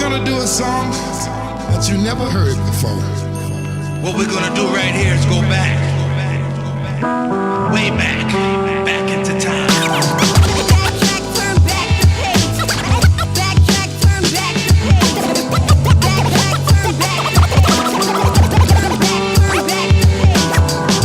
gonna do a song that you never heard before. What we're gonna do right here is go back, way back, back into time. Backtrack, turn back the page. Backtrack, turn back the page. Backtrack, turn back the page. Turn back.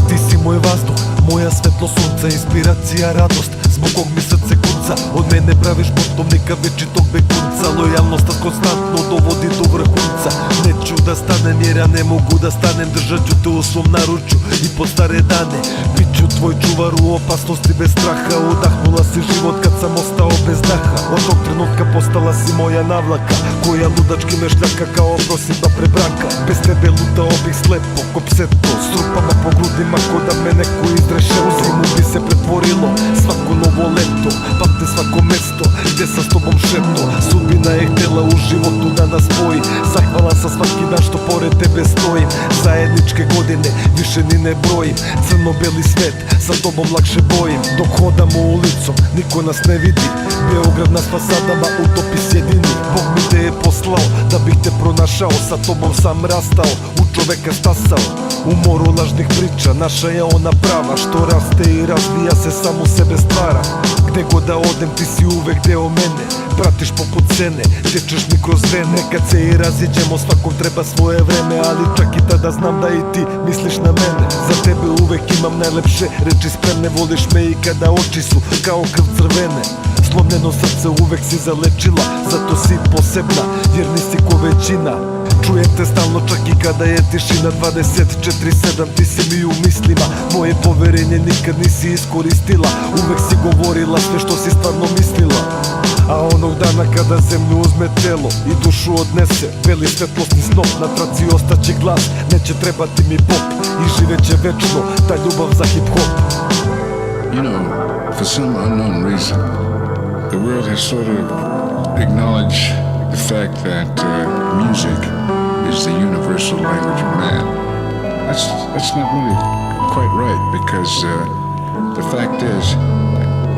Ti si moj vazduh, moja svetlo sunca, inspiracija, radost, zbog kog mi srce kunca. Od mene praviš potomnika večitog begunca. Lojalnost konstantno dovodi do vrhunca. Neću da stanem jer ja ne mogu da stanem. Držat ću te u svom naručju i po stare dane. Biću tvoj čuvar u opasnosti bez straha. Udahnula si život kad sam ostao bez daha. Od tog trenutka postala si moja navlaka, koja ludački me šljaka kao prosidba prebraka. Bez tebe lutao bih slepo, ko pseto, s rupama po grudima ko da me neko izdreše. U zimu bi se pretvorilo svako novo leto. Pamte svako mesto gde sam s tobom šeto. Sudbina je htjela u životu da nas spoji. Zahvalan sam svaki dan što pored tebe stojim. Zajedničke godine više ni ne brojim. Crno-beli svet, sa tobom lakše bojim. Dok hodamo ulicom, niko nas ne vidi. Beograd nas fasadama utopi sjedini. Bog mi te je poslao da bih te pronašao. Sa tobom sam rastao, u čoveka stasao. U moru lažnih priča, naša je ona prava. Što raste i razvija se, samo sebe stvara. Gde god da odem ti si uvek deo mene. Pratiš poput sene, tečeš mi kroz vene. Kad se i raziđemo svakom treba svoje vreme. Ali čak i tada znam da i ti misliš na mene. Za tebe uvek imam najlepše reči spremne. Voliš me i kada oči su kao krv crvene. Slomljeno srce uvek si zalečila, zato si posebna jer nisi ko većina. Čujem te stalno čak i kada je tišina. 24/7 ti si mi u mislima. Moje poverenje nikad nisi iskoristila. Uvek si govorila sve što si stvarno mislila. A onog dana kada zemlju uzme telo i dušu odnese beli svetlosni snop, na traci ostaće glas, neće trebati mi pop i živeće večno ta ljubav za hip hop. You know, for some unknown reason, the world has sort of acknowledged the fact that music is the universal language of man. That's not really quite right, because the fact is,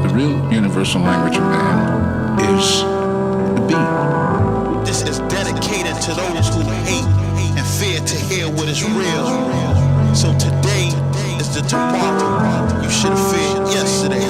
the real universal language of man is the beat. This is dedicated to those who hate and fear to hear what is real. So today is the tomorrow you should have feared yesterday.